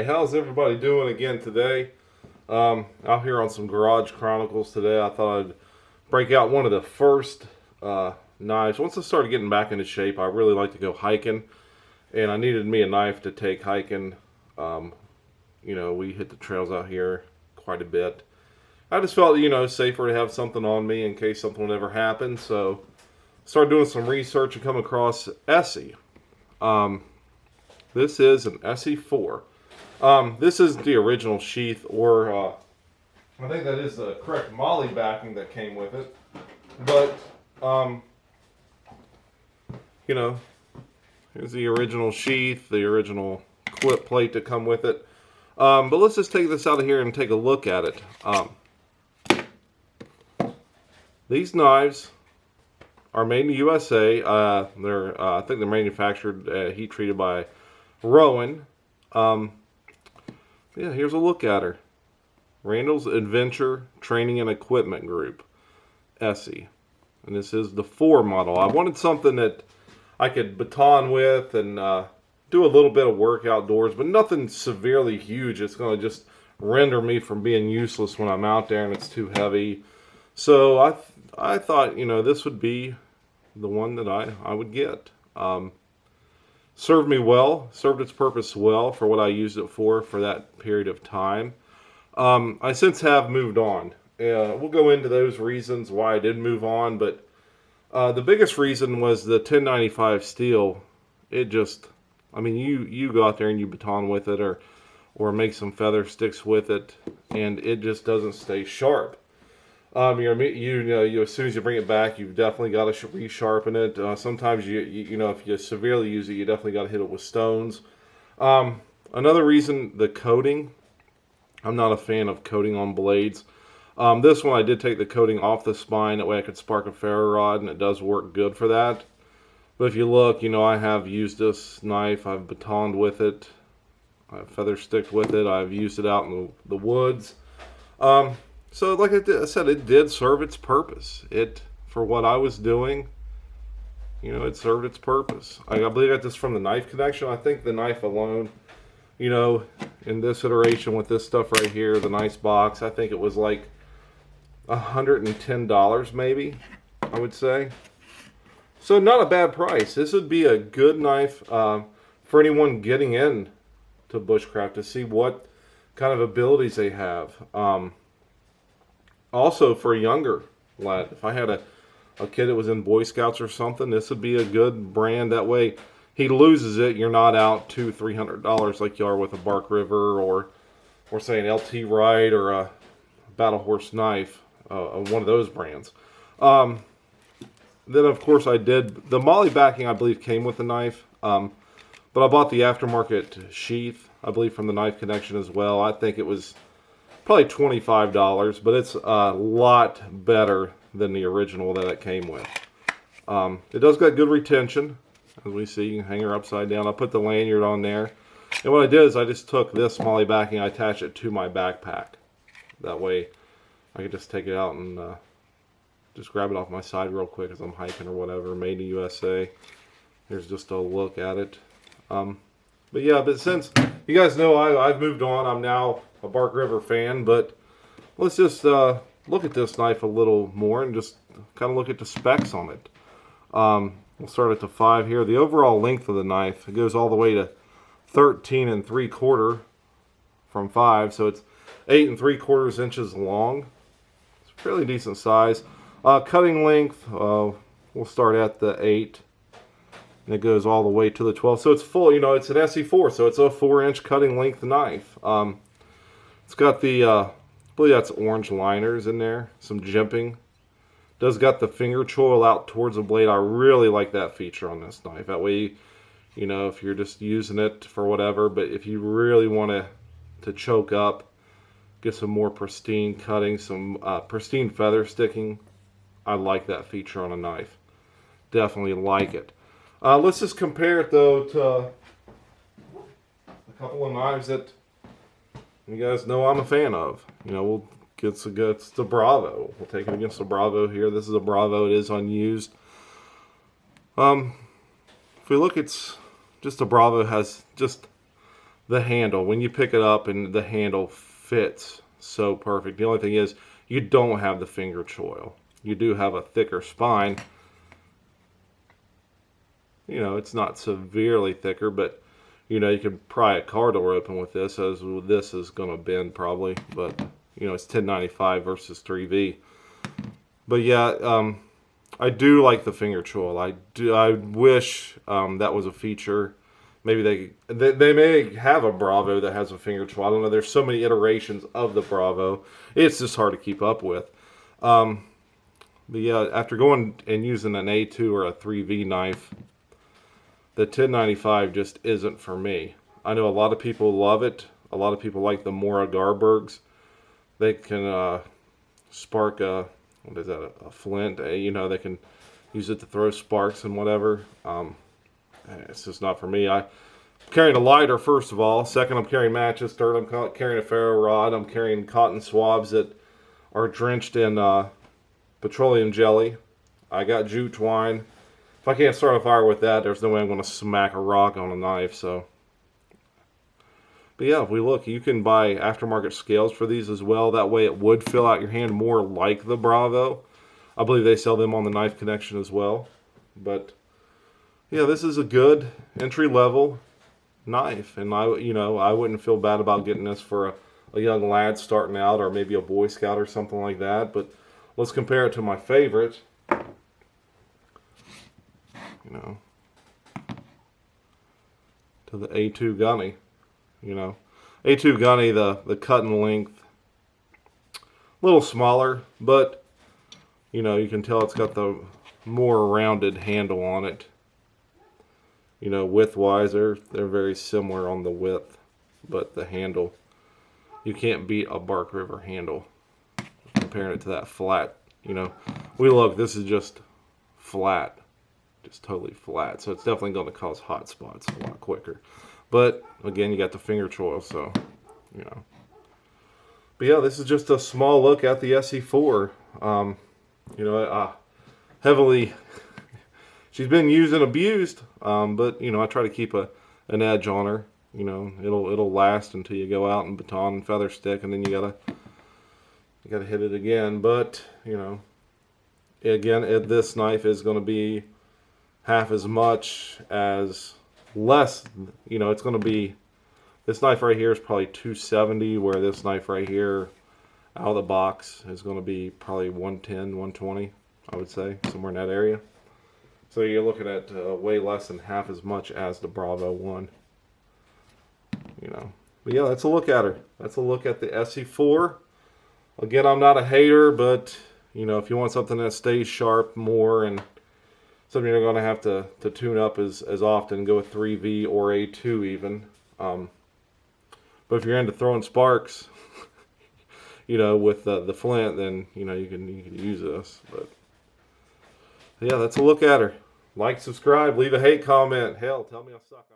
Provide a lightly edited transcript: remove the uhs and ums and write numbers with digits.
Hey, how's everybody doing again today? Out here on some Garage Chronicles today. I thought I'd break out one of the first knives. Once I started getting back into shape, I really like to go hiking, and I needed me a knife to take hiking. We hit the trails out here quite a bit. I just felt, safer to have something on me in case something would ever happen. So started doing some research and come across Esee. This is an Esee 4. This is the original sheath, or I think that is the correct molly backing that came with it. But, here's the original sheath, the original clip plate to come with it. But let's just take this out of here and take a look at it. These knives are made in the USA. I think they're manufactured, heat treated by Rowan. Yeah, here's a look at her. Randall's Adventure Training and Equipment Group, Esee. And this is the 4 model. I wanted something that I could baton with and do a little bit of work outdoors, but nothing severely huge. It's going to just render me from being useless when I'm out there and it's too heavy. So I thought, this would be the one that I would get. Served me well, served its purpose well for what I used it for that period of time. I since have moved on. We'll go into those reasons why I did move on, but the biggest reason was the 1095 steel. It just, you go out there and you baton with it or make some feather sticks with it, and it just doesn't stay sharp. As soon as you bring it back, you've definitely got to resharpen it. Sometimes if you severely use it, you definitely got to hit it with stones. Another reason, the coating. I'm not a fan of coating on blades. This one, I did take the coating off the spine. That way I could spark a ferro rod, and it does work good for that. But if you look, I have used this knife. I've batoned with it. I've feather sticked with it. I've used it out in the woods. So like I said, it did serve its purpose. For what I was doing, it served its purpose. I believe I got this from the Knife Connection. I think the knife alone, in this iteration with this stuff right here, the nice box, I think it was like $110 maybe, I would say. So not a bad price. This would be a good knife for anyone getting in to bushcraft to see what kind of abilities they have. Also, for a younger lad, if I had a kid that was in Boy Scouts or something, this would be a good brand. That way, he loses it, you're not out $200-300 like you are with a Bark River or say an LT Wright or a Battle Horse knife, one of those brands. Then, of course, I did the molly backing. I believe came with the knife, but I bought the aftermarket sheath. I believe from the Knife Connection as well. I think it was probably $25, but it's a lot better than the original that it came with. It does got good retention. As we see, you can hang her upside down. I put the lanyard on there. And what I did is I just took this molly backing, I attached it to my backpack. That way I could just take it out and just grab it off my side real quick as I'm hiking or whatever. Made in USA. Here's just a look at it. But since you guys know I've moved on, I'm now a Bark River fan, but let's just look at this knife a little more and just kind of look at the specs on it. We'll start at the 5 here. The overall length of the knife, it goes all the way to 13 3/4 from 5, so it's 8 3/4 inches long. It's a fairly decent size. Cutting length, we'll start at the 8. And it goes all the way to the 12. So it's full, it's an Esee 4, so it's a 4-inch cutting length knife. It's got the, I believe that's orange liners in there, some jimping. Does got the finger choil out towards the blade. I really like that feature on this knife. That way, if you're just using it for whatever, but if you really want to choke up, get some more pristine cutting, some pristine feather sticking, I like that feature on a knife. Definitely like it. Let's just compare it, though, to a couple of knives that you guys know I'm a fan of. We'll get the Bravo. We'll take it against the Bravo here. This is a Bravo. It is unused. If we look, it's just a Bravo has just the handle. When you pick it up and the handle fits so perfect. The only thing is you don't have the finger choil. You do have a thicker spine. You know, it's not severely thicker, but you know, you could pry a car door open with this, as this is going to bend probably. But you know, it's 1095 versus 3V. But yeah, I do like the finger choil. I wish that was a feature. Maybe they may have a Bravo that has a finger choil. I don't know. There's so many iterations of the Bravo. It's just hard to keep up with. But yeah, after going and using an A2 or a 3V knife, the 1095 just isn't for me. I know a lot of people love it. A lot of people like the Mora Garbergs. They can spark a, what is that, a flint. You know, they can use it to throw sparks and whatever. It's just not for me. I'm carrying a lighter, first of all. Second, I'm carrying matches. Third, I'm carrying a ferro rod. I'm carrying cotton swabs that are drenched in petroleum jelly. I got jute twine. If I can't start a fire with that, there's no way I'm going to smack a rock on a knife. So, but yeah, if we look, you can buy aftermarket scales for these as well. That way it would fill out your hand more like the Bravo. I believe they sell them on the Knife Connection as well. But yeah, this is a good entry-level knife, and I wouldn't feel bad about getting this for a young lad starting out, or maybe a Boy Scout or something like that. But let's compare it to my favorite. You know, to the A2 Gunny. You know, A2 Gunny, the cut and length, a little smaller, but you know, you can tell it's got the more rounded handle on it. You know, width-wise, they're very similar on the width, but the handle, you can't beat a Bark River handle. Comparing it to that flat, you know, this is just flat. Just totally flat, so it's definitely going to cause hot spots a lot quicker. But again, you got the finger choil, so you know. But yeah, this is just a small look at the SE4. You know, heavily, she's been used and abused, but you know, I try to keep an edge on her. You know, it'll last until you go out and baton and feather stick, and then you gotta hit it again. But you know, again, this knife is going to be half as much as less. You know, it's going to be, this knife right here is probably 270, where this knife right here out of the box is going to be probably 110, 120, I would say, somewhere in that area. So you're looking at way less than half as much as the Bravo 1. You know, but yeah, that's a look at her. That's a look at the SE4. Again, I'm not a hater, but you know, if you want something that stays sharp more and something you're going to have to tune up as often, go with 3V or A2 even. But if you're into throwing sparks, you know, with the flint, then you know you can use this. But yeah, that's a look at her. Like, subscribe, leave a hate comment. Hell, tell me I suck.